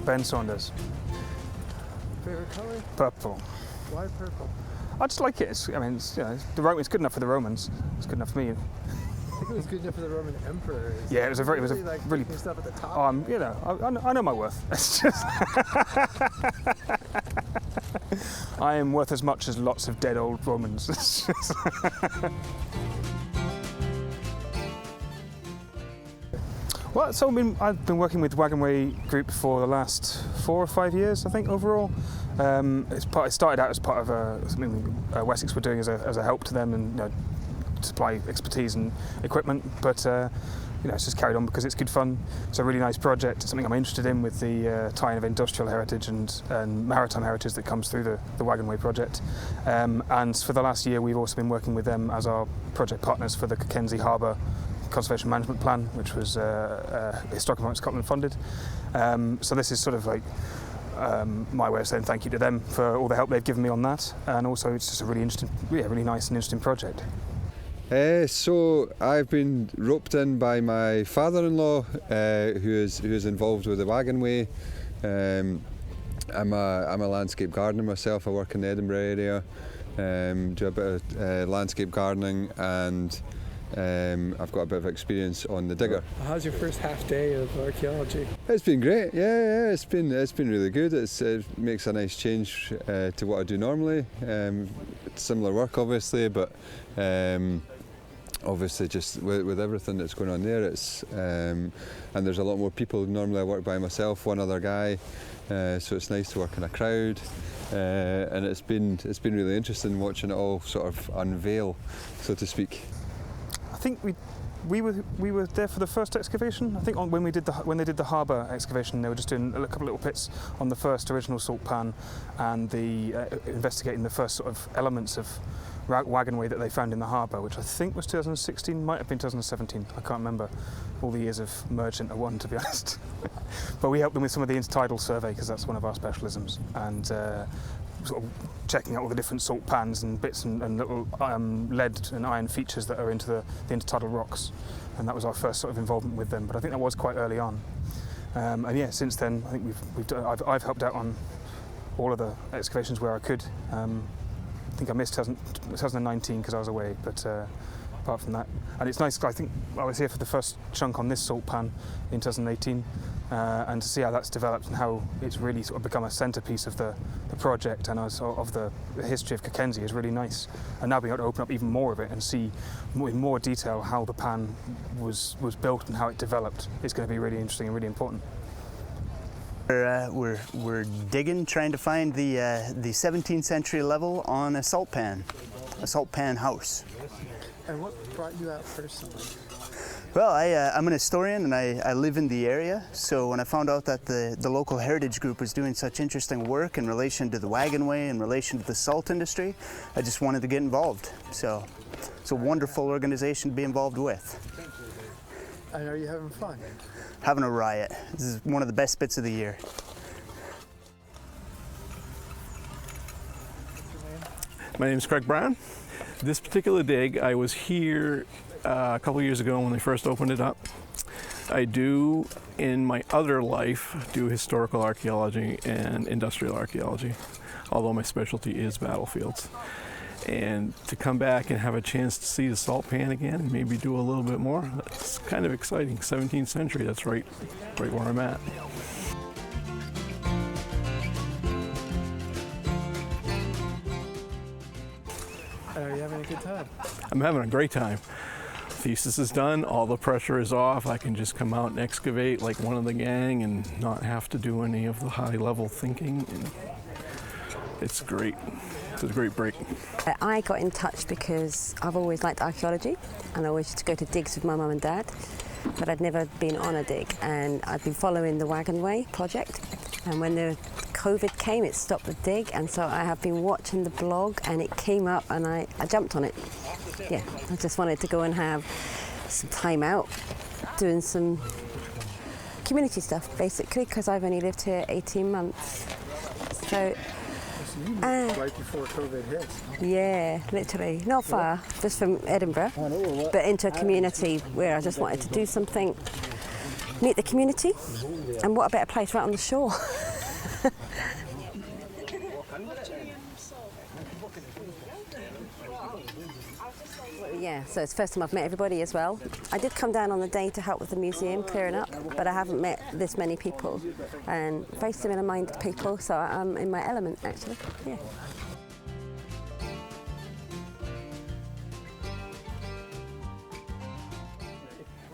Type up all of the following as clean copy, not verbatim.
Ben Saunders. Favorite colour? Purple. Why purple? I just like it. It's good enough for the Romans. It's good enough for me. I think it was good enough for the Roman emperors. Yeah, it was a really stuff at the top. I know my worth. It's just I am worth as much as lots of dead old Romans. Well, so I've been working with Waggonway Group for the last 4 or 5 years, I think, overall. It started out as part of something Wessex were doing as a help to them and supply expertise and equipment, but it's just carried on because it's good fun. It's a really nice project. It's something I'm interested in with the tie-in of industrial heritage and maritime heritage that comes through the Waggonway Project. And for the last year, we've also been working with them as our project partners for the Kirkcaldy Harbour Conservation Management Plan, which was Historical Environment Scotland funded. So this is sort of like my way of saying thank you to them for all the help they've given me on that, and also it's just a really nice and interesting project. So I've been roped in by my father-in-law, who is involved with the Waggonway. I'm a landscape gardener myself. I work in the Edinburgh area, do a bit of landscape gardening, and I've got a bit of experience on the digger. How's your first half day of archaeology? It's been great. Yeah, it's been really good. It makes a nice change to what I do normally. It's similar work, obviously, but obviously just with everything that's going on there, it's and there's a lot more people. Normally I work by myself, one other guy, so it's nice to work in a crowd, and it's been really interesting watching it all sort of unveil, so to speak. I think we were there for the first excavation. I think when they did the harbour excavation, they were just doing a couple of little pits on the first original salt pan, and investigating the first sort of elements of Waggonway that they found in the harbour, which I think was 2016, might have been 2017. I can't remember. All the years have merged into one, to be honest. But we helped them with some of the intertidal survey because that's one of our specialisms, and sort of checking out all the different salt pans and bits and little lead and iron features that are into the intertidal rocks, and that was our first sort of involvement with them. But I think that was quite early on, and yeah, since then I think I've helped out on all of the excavations where I could. I think I missed 2019 because I was away, but apart from that, and it's nice. I think I was here for the first chunk on this salt pan in 2018. And to see how that's developed and how it's really sort of become a centrepiece of the project and of the history of Kirkcaldy is really nice. And now being able to open up even more of it and see in more detail how the pan was built and how it developed is going to be really interesting and really important. We're digging, trying to find the 17th century level on a salt pan house. And what brought you out personally? Well, I'm an historian and I live in the area, so when I found out that the local heritage group was doing such interesting work in relation to the Waggonway, in relation to the salt industry, I just wanted to get involved. So it's a wonderful organization to be involved with. And are you having fun? Having a riot. This is one of the best bits of the year. My name is Craig Brown. This particular dig, I was here a couple years ago when they first opened it up. I do, in my other life, do historical archaeology and industrial archaeology, although my specialty is battlefields. And to come back and have a chance to see the salt pan again and maybe do a little bit more, that's kind of exciting. 17th century, that's right where I'm at. Are you having a good time? I'm having a great time. Thesis is done, all the pressure is off. I can just come out and excavate like one of the gang and not have to do any of the high level thinking. And it's great. It's a great break. I got in touch because I've always liked archaeology and I always used to go to digs with my mum and dad, but I'd never been on a dig, and I've been following the Waggonway Project, and when the COVID came it stopped the dig, and so I have been watching the blog and it came up and I jumped on it. Yeah, I just wanted to go and have some time out doing some community stuff basically, because I've only lived here 18 months. So right before COVID hit. Yeah, literally. Not far, just from Edinburgh, but into a community where I just wanted to do something meet the community, and what a better place right on the shore. Yeah, so it's the first time I've met everybody as well. I did come down on the day to help with the museum clearing up, but I haven't met this many people, and very similar-minded people, so I'm in my element actually. Yeah.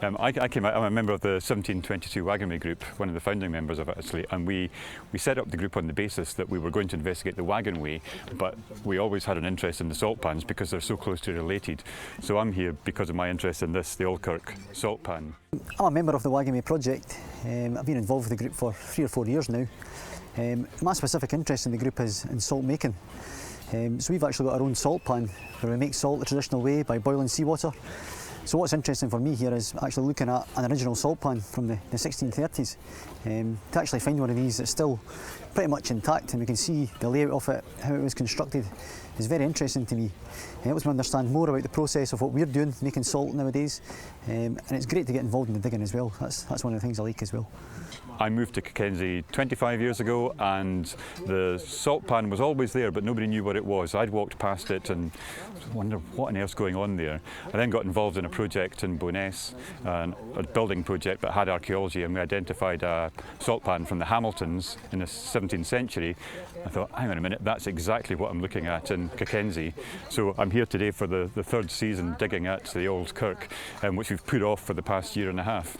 I'm a member of the 1722 Waggonway group, one of the founding members of it actually, and we set up the group on the basis that we were going to investigate the Waggonway, but we always had an interest in the salt pans because they're so closely related. So I'm here because of my interest in this, the Auld Kirk Salt Pan. I'm a member of the Waggonway Project. I've been involved with the group for 3 or 4 years now. My specific interest in the group is in salt making. So we've actually got our own salt pan where we make salt the traditional way by boiling seawater. So what's interesting for me here is actually looking at an original salt pan from the 1630s. To actually find one of these that's still pretty much intact and we can see the layout of it, how it was constructed, is very interesting to me. It helps me understand more about the process of what we're doing, making salt nowadays. And it's great to get involved in the digging as well. That's one of the things I like as well. I moved to Cockenzie 25 years ago and the salt pan was always there but nobody knew what it was. I'd walked past it and wondered what on earth's going on there. I then got involved in a project in Bo'ness, a building project that had archaeology, and we identified a salt pan from the Hamiltons in the 17th century. I thought, hang on a minute, that's exactly what I'm looking at in Cockenzie. So I'm here today for the 3rd season digging at the Auld Kirk, which we've put off for the past year and a half.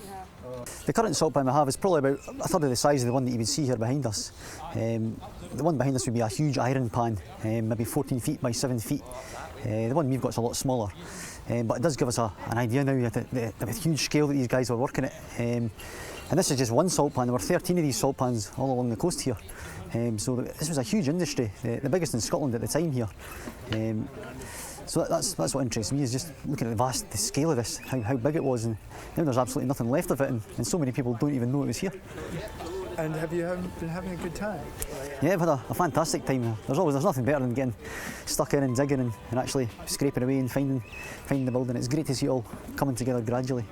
The current salt pan we have is probably about a third of the size of the one that you would see here behind us. The one behind us would be a huge iron pan, maybe 14 feet by 7 feet. The one we've got is a lot smaller, but it does give us an idea now of the huge scale that these guys are working at. And this is just one salt pan. There were 13 of these salt pans all along the coast here. So this was a huge industry, the biggest in Scotland at the time here. So that's what interests me, is just looking at the scale of this, how big it was, and now there's absolutely nothing left of it, and so many people don't even know it was here. And have you been having a good time? Yeah, I've had a fantastic time. There's nothing better than getting stuck in and digging and actually scraping away and finding the building. It's great to see it all coming together gradually.